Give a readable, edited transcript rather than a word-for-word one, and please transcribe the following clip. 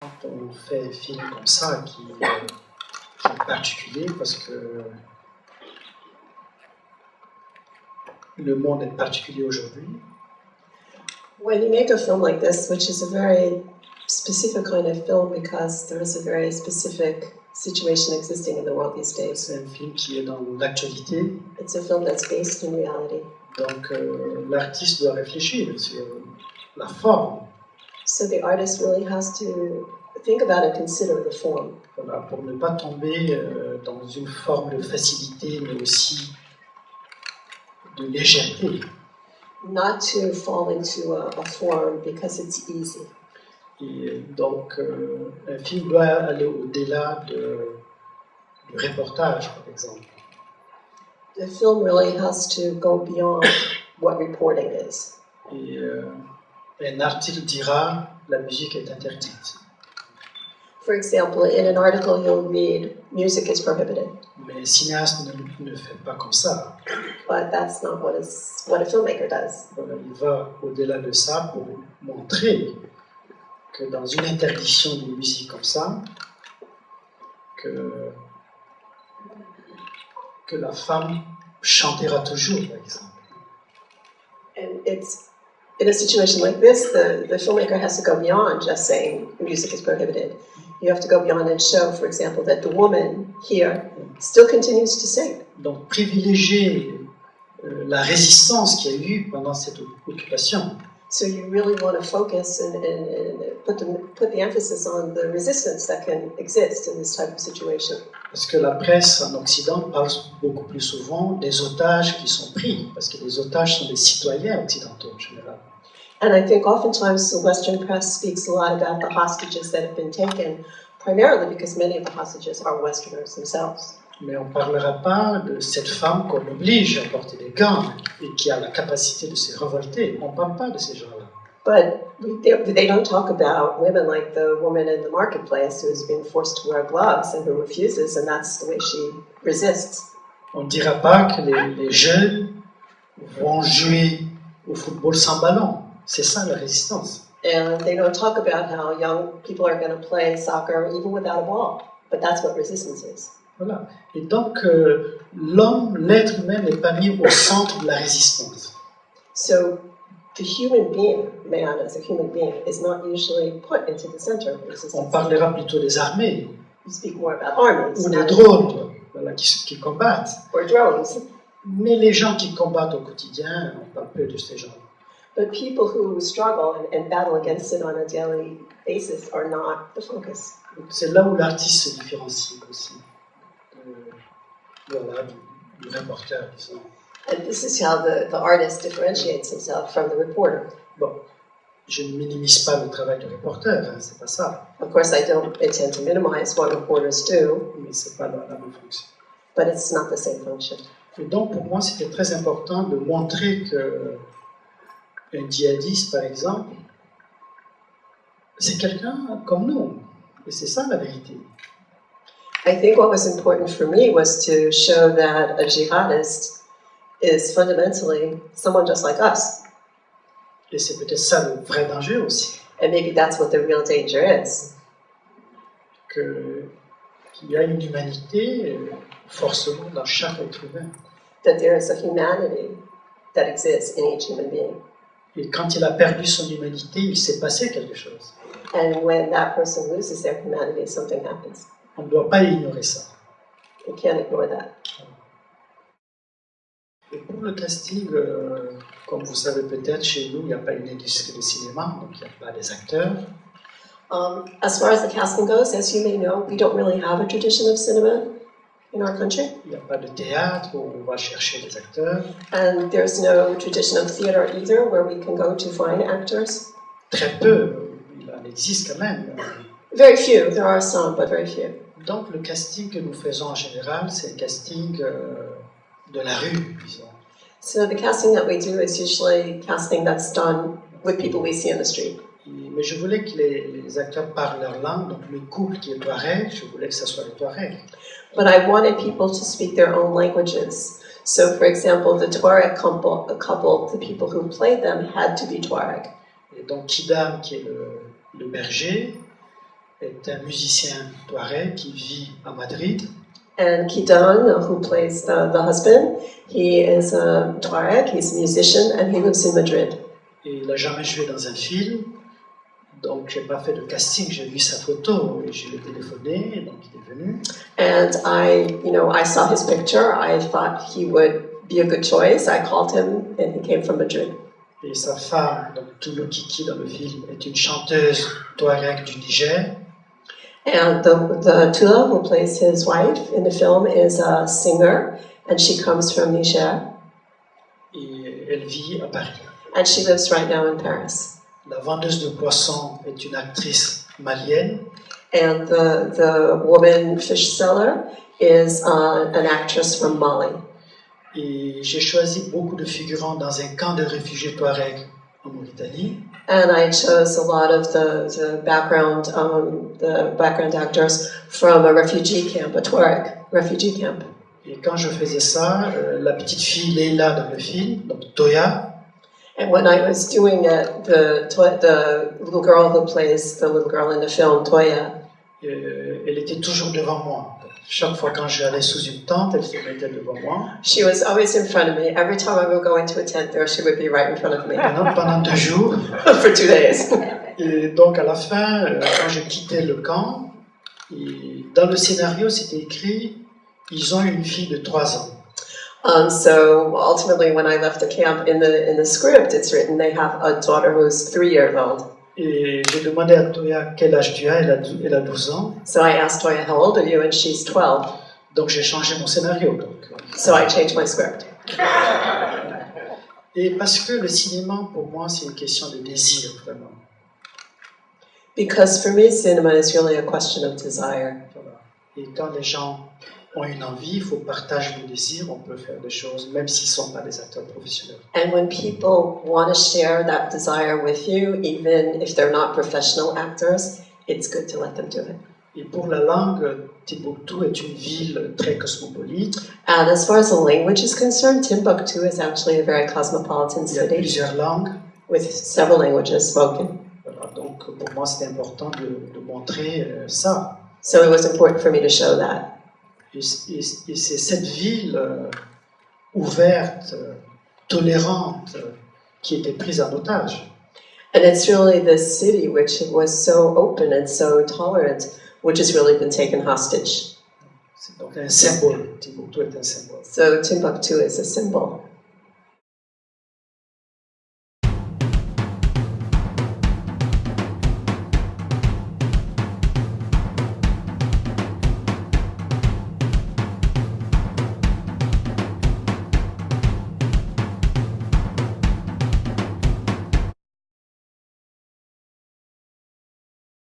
Quand on fait un film comme ça qui est particulier parce que le monde est particulier aujourd'hui. When you make a film like this, which is a very specific kind of film because there is a very specific situation existing in the world these days. C'est un film qui est dans l'actualité. It's a film that's based in reality. Donc l'artiste doit réfléchir sur la forme. So the artist really has to think about and consider the form. Voilà, pour ne pas tomber dans une forme de facilité, mais aussi de légèreté. Not to fall into a form because it's easy. Et donc, un film doit aller au-delà du reportage, par exemple. The film really has to go beyond what reporting is. Et un article dira la musique est interdite. For example, in an article you'll read, music is prohibited. Mais un cinéaste ne fait pas comme ça. But that's not what a filmmaker does. Voilà, il va au-delà de ça pour montrer que dans une interdiction de musique comme ça, que la femme chantera toujours, par exemple. And it's in a situation like this, the filmmaker has to go beyond just saying music is prohibited. You have to go beyond and show, for example, that the woman here still continues to sing. Donc privilégier la résistance qu'il y a eu pendant cette occupation. So you really want to focus and put the emphasis on the resistance that can exist in this type of situation. Parce que la presse en Occident parle beaucoup plus souvent des otages qui sont pris, parce que les otages sont des citoyens occidentaux en général. And I think oftentimes the Western press speaks a lot about the hostages that have been taken, primarily because many of the hostages are Westerners themselves. Mais on ne parlera pas de cette femme qu'on oblige à porter des gants et qui a la capacité de se révolter. On ne parle pas de ces gens-là. But they don't talk about women like the woman in the marketplace who is being forced to wear gloves and who refuses, and that's the way she resists. On ne dira pas que les jeunes vont jouer au football sans ballon. C'est ça la résistance. And they don't talk about how young people are going to play soccer even without a ball. But that's what resistance is. Voilà. Et donc, l'être humain n'est pas mis au centre de la résistance. So, the human being, man as a human being, is not usually put into the center of resistance. On parlera plutôt des armées. You speak more about armies. Ou des drones, voilà, qui combattent. Or drones. Mais les gens qui combattent au quotidien, on parle peu de ces gens. But people who struggle and battle against it on a daily basis are not the focus. C'est là où l'artiste se différencie aussi. Voilà, du reporter, disons. And this is how the artist differentiates himself from the reporter. Bon, je ne minimise pas le travail du reporter, hein, c'est pas ça. Of course, I don't intend to minimize what reporters do, Mais c'est pas la même fonction. but it's not the same function. Et donc, pour moi, c'était très important de montrer que un djihadiste, par exemple, c'est quelqu'un comme nous. Et c'est ça la vérité. I think what was important for me was to show that a jihadist is fundamentally someone just like us. Et c'est peut-être ça le vrai danger aussi. And maybe that's what the real danger is. Qu'il y a une humanité forcément dans chaque être humain. That there is a humanity that exists in each human being. Et quand il a perdu son humanité, il s'est passé quelque chose. And when that person loses their humanity, something happens. On ne doit pas ignorer ça. You can't ignore that. Et pour le casting, comme vous savez peut-être, chez nous, il n'y a pas une industrie de cinéma, donc il n'y a pas des acteurs. As far as the casting goes, as you may know, we don't really have a tradition of cinema in our country. Il n'y a pas de théâtre où on va chercher des acteurs. And there's no tradition of theater either, where we can go to find actors. Très peu, il en existe quand même. Very few, there are some, but very few. Donc le casting que nous faisons en général, c'est un casting de la rue, disons. So the casting that we do is usually casting that's done with people we see on the street. Mais je voulais que les acteurs parlent leur langue, donc le couple qui est Touareg, je voulais que ce soit les Touaregs. But I wanted people to speak their own languages. So, for example, the Tuareg couple, the people who played them had to be Tuareg. Et donc Kidam, qui est le berger, est un musicien touareg qui vit à Madrid. And Kidan, who plays the husband, he is a Tuareg, he's a musician, and he lives in Madrid. Et il n'a jamais joué dans un film, donc j'ai pas fait de casting, j'ai vu sa photo et je l'ai téléphoné, donc il est venu. And I saw his picture, I thought he would be a good choice, I called him, and he came from Madrid. Et sa femme, donc Toulou Kiki dans le film, est une chanteuse touareg du Niger. And the Tula, who plays his wife in the film, is a singer, and she comes from Niger, Et elle vit à Paris. and she lives right now in Paris. La vendeuse de poissons est une actrice malienne. And the woman fish seller is an actress from Mali. Et j'ai choisi beaucoup de figurants dans un camp de réfugiés touareg en Mauritanie. And I chose a lot of the background actors from a refugee camp, a Tuareg refugee camp. Et quand je faisais ça, la petite fille Leila dans le film, donc Toya, And when I was doing it, the little girl who plays the little girl in the film, Toya, elle était toujours devant moi. Chaque fois quand j'allais sous une tente, elle se mettait devant moi. she was always in front of me. Every time I would go into a tent there, she would be right in front of me Pendant 2 jours. for 2 days. Et donc à la fin, quand je quittais le camp, et dans le scénario c'était écrit, ils ont une fille de 3 ans. So ultimately, when I left the camp, in the script, it's written they have a daughter who's 3 years old. Et j'ai demandé à Toya quel âge tu as, elle a 12 ans. So I asked Toya, how old are you? And she's 12. Donc j'ai changé mon scénario. So I changed my script. Et parce que le cinéma, pour moi, c'est une question de désir, vraiment. Because for me, cinema is really a question of desire. Voilà. Et quand les gens ont une envie, il faut partager le désir, on peut faire des choses, même s'ils ne sont pas des acteurs professionnels. And when people want to share that desire with you, even if they're not professional actors, it's good to let them do it. Et pour la langue, Timbuktu est une ville très cosmopolite. And as far as the language is concerned, Timbuktu is actually a very cosmopolitan Il y a city plusieurs langues. with several languages spoken. Voilà. Donc pour moi, c'était important de montrer ça. So it was important for me to show that. Et c'est cette ville ouverte, tolérante, qui était prise en otage. And it's really this city which was so open and so tolerant, which has really been taken hostage. C'est donc un symbole. Timbuktu est un symbole. So Timbuktu is a symbol.